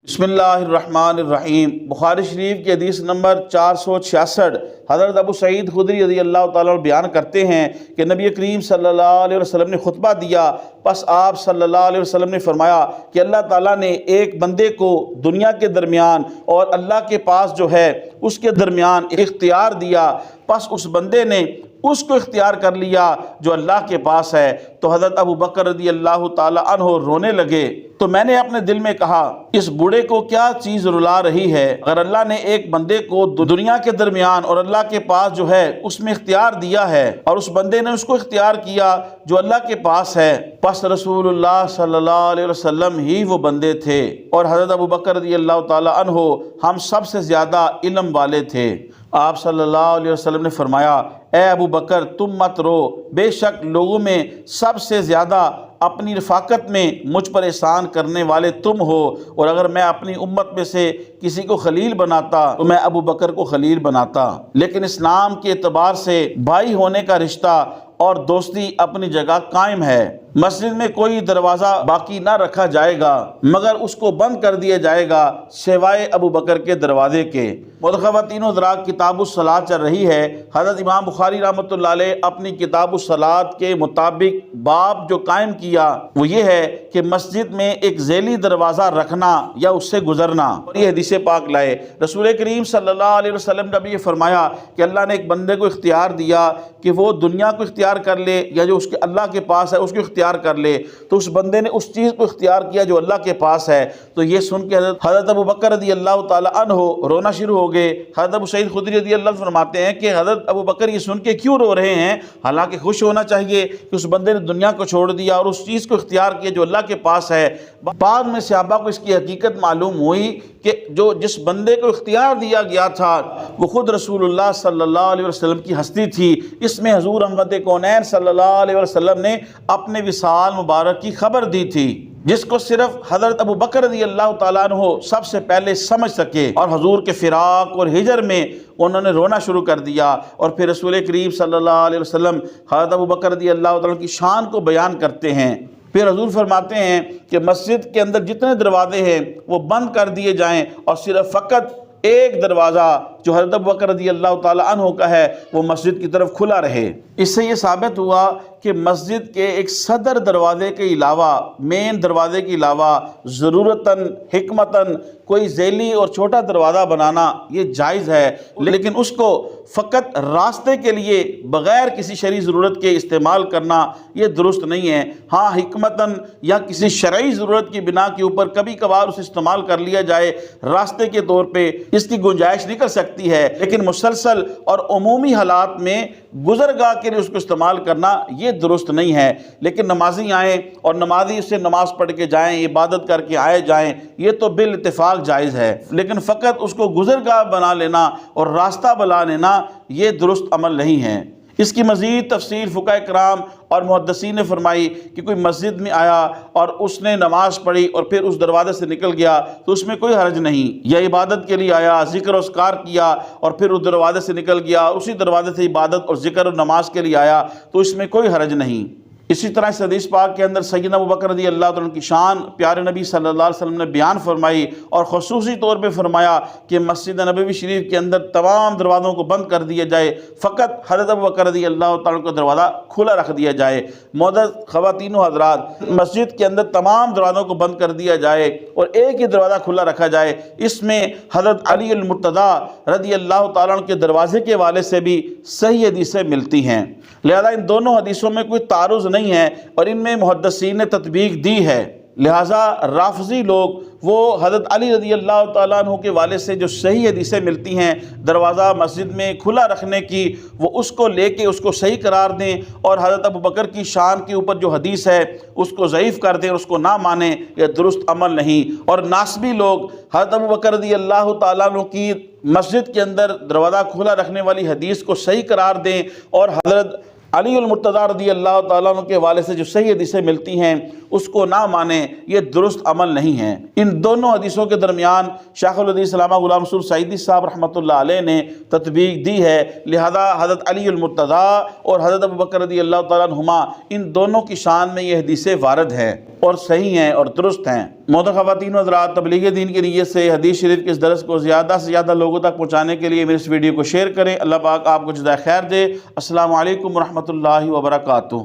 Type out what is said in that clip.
بسم اللہ الرحمن الرحیم۔ بخاری شریف کی حدیث نمبر 466 حضرت ابو سعید خدری رضی اللہ تعالیٰ عنہ بیان کرتے ہیں کہ نبی کریم صلی اللہ علیہ وسلم نے خطبہ دیا، پس آپ صلی اللہ علیہ وسلم نے فرمایا کہ اللہ تعالیٰ نے ایک بندے کو دنیا کے درمیان اور اللہ کے پاس جو ہے اس کے درمیان اختیار دیا، پس اس بندے نے اس کو اختیار کر لیا جو اللہ کے پاس ہے۔ تو حضرت ابو بکر رضی اللہ تعالیٰ عنہ رونے لگے، تو میں نے اپنے دل میں کہا اس بوڑھے کو کیا چیز رلا رہی ہے؟ اگر اللہ نے ایک بندے کو دنیا کے درمیان اور اللہ کے پاس جو ہے اس میں اختیار دیا ہے اور اس بندے نے اس کو اختیار کیا جو اللہ کے پاس ہے، پس رسول اللہ صلی اللہ علیہ وسلم ہی وہ بندے تھے، اور حضرت ابو بکر رضی اللہ تعالیٰ عنہ ہم سب سے زیادہ علم والے تھے۔ آپ صلی اللہ علیہ وسلم نے فرمایا، اے ابو بکر تم مت رو، بے شک لوگوں میں سب سے زیادہ اپنی رفاقت میں مجھ پر احسان کرنے والے تم ہو، اور اگر میں اپنی امت میں سے کسی کو خلیل بناتا تو میں ابو بکر کو خلیل بناتا۔ لیکن اسلام کے اعتبار سے بھائی ہونے کا رشتہ اور دوستی اپنی جگہ قائم ہے۔ مسجد میں کوئی دروازہ باقی نہ رکھا جائے گا مگر اس کو بند کر دیا جائے گا سوائے ابو بکر کے دروازے کے۔ خواتین و حضرات، کتاب الصلاۃ چل رہی ہے۔ حضرت امام بخاری رحمۃ اللہ علیہ اپنی کتاب الصلاۃ کے مطابق باب جو قائم کیا وہ یہ ہے کہ مسجد میں ایک ذیلی دروازہ رکھنا یا اس سے گزرنا، اور یہ حدیث پاک لائے۔ رسول کریم صلی اللہ علیہ وسلم نے بھی یہ فرمایا کہ اللہ نے ایک بندے کو اختیار دیا کہ وہ دنیا کو اختیار کر لے یا جو اس کے اللہ کے پاس ہے اس کو اختیار کر لے، تو اس بندے نے اس چیز کو اختیار کیا جو اللہ کے پاس ہے۔ تو یہ سن کے حضرت ابو بکر رضی اللہ تعالیٰ عنہ رونا شروع ہو گئے۔ حضرت ابو سعید خدری رضی اللہ عنہ فرماتے ہیں کہ حضرت ابو بکر یہ سن کے کیوں رو رہے ہیں؟ حالانکہ خوش ہونا چاہیے کہ اس بندے نے دنیا کو چھوڑ دیا اور اس چیز کو اختیار کیا جو اللہ کے پاس ہے۔ بعد میں صحابہ کو اس کی حقیقت معلوم ہوئی کہ جس بندے کو اختیار دیا گیا تھا وہ خود رسول اللہ صلی اللہ علیہ وسلم کی ہستی تھی۔ اس میں حضور رحمت کونین صلی اللہ علیہ وسلم نے اپنے وصال مبارک کی خبر دی تھی، جس کو صرف حضرت ابو بکر رضی اللہ تعالیٰ عنہ سب سے پہلے سمجھ سکے، اور حضور کے فراق اور ہجر میں انہوں نے رونا شروع کر دیا۔ اور پھر رسول کریم صلی اللہ علیہ وسلم حضرت ابو بکر رضی اللہ تعالیٰ عنہ کی شان کو بیان کرتے ہیں۔ پھر حضور فرماتے ہیں کہ مسجد کے اندر جتنے دروازے ہیں وہ بند کر دیے جائیں، اور صرف فقط ایک دروازہ جو حضرت ابو بکر رضی اللہ تعالیٰ عنہ کا ہے وہ مسجد کی طرف کھلا رہے۔ اس سے یہ ثابت ہوا کہ مسجد کے ایک صدر دروازے کے علاوہ، مین دروازے کے علاوہ ضرورتاً حکمتاً کوئی ذیلی اور چھوٹا دروازہ بنانا یہ جائز ہے، لیکن اس کو فقط راستے کے لیے بغیر کسی شرعی ضرورت کے استعمال کرنا یہ درست نہیں ہے۔ ہاں حکمتاً یا کسی شرعی ضرورت کی بنا کے اوپر کبھی کبھار اسے استعمال کر لیا جائے راستے کے طور پہ، اس کی گنجائش نکل سکتی ہے، لیکن مسلسل اور عمومی حالات میں گزرگاہ کے لیے اس کو استعمال کرنا یہ درست نہیں ہے۔ لیکن نمازی آئیں اور نمازی اس سے نماز پڑھ کے جائیں، عبادت کر کے آئے جائیں، یہ تو بالاتفاق جائز ہے، لیکن فقط اس کو گزرگاہ بنا لینا اور راستہ بنا لینا یہ درست عمل نہیں ہے۔ اس کی مزید تفصیل فقہاء کرام اور محدثین نے فرمائی کہ کوئی مسجد میں آیا اور اس نے نماز پڑھی اور پھر اس دروازے سے نکل گیا تو اس میں کوئی حرج نہیں، یا عبادت کے لیے آیا، ذکر و اذکار کیا اور پھر اس دروازے سے نکل گیا، اسی دروازے سے عبادت اور ذکر و نماز کے لیے آیا تو اس میں کوئی حرج نہیں۔ اسی طرح اس حدیث پاک کے اندر سیدنا ابو بکر رضی اللہ عنہ کی شان پیارے نبی صلی اللہ علیہ وسلم نے بیان فرمائی، اور خصوصی طور پہ فرمایا کہ مسجد نبوی شریف کے اندر تمام دروازوں کو بند کر دیا جائے، فقط حضرت ابو بکر رضی اللہ تعالیٰ کا دروازہ کھلا رکھ دیا جائے۔ معزز خواتین و حضرات، مسجد کے اندر تمام دروازوں کو بند کر دیا جائے اور ایک ہی دروازہ کھلا رکھا جائے، اس میں حضرت علی المرتضیٰ رضی اللہ تعالیٰ عنہ کے دروازے کے حوالے سے بھی صحیح حدیثیں ملتی ہیں۔ لہذا ان دونوں حدیثوں میں کوئی تعارض نہیں ہے اور ان میں محدثین نے تطبیق دی ہے۔ لہٰذا رافضی لوگ وہ حضرت علی رضی اللہ تعالیٰ عنہ کے والے سے جو صحیح حدیثیں ملتی ہیں دروازہ مسجد میں کھلا رکھنے کی، وہ اس کو لے کے اس کو صحیح قرار دیں، اور حضرت ابو بکر کی شان کے اوپر جو حدیث ہے اس کو ضعیف کر دیں، اس کو نہ مانیں، یہ درست عمل نہیں۔ اور ناسبی لوگ حضرت ابو بکر رضی اللہ تعالیٰ عنہ کی مسجد کے اندر دروازہ کھلا رکھنے والی حدیث کو صحیح قرار دیں اور حضرت علی المرتضیٰ رضی اللہ تعالیٰ عنہ کے حوالے سے جو صحیح حدیثیں ملتی ہیں اس کو نہ مانیں، یہ درست عمل نہیں ہے۔ ان دونوں حدیثوں کے درمیان شیخ الحدیث علامہ غلام رسول سعیدی صاحب رحمۃ اللہ علیہ نے تطبیق دی ہے، لہذا حضرت علی المرتضیٰ اور حضرت ابوبکر رضی اللہ تعالیٰ عنہما ان دونوں کی شان میں یہ حدیثیں وارد ہیں اور صحیح ہیں اور درست ہیں۔ محترم خواتین و حضرات، تبلیغ دین کی نیت سے حدیث شریف کے اس درس کو زیادہ سے زیادہ لوگوں تک پہنچانے کے لیے میری اس ویڈیو کو شیئر کریں۔ اللہ پاک آپ کو جزائے خیر دے۔ السلام علیکم ورحمۃ اللہ وبرکاتہ۔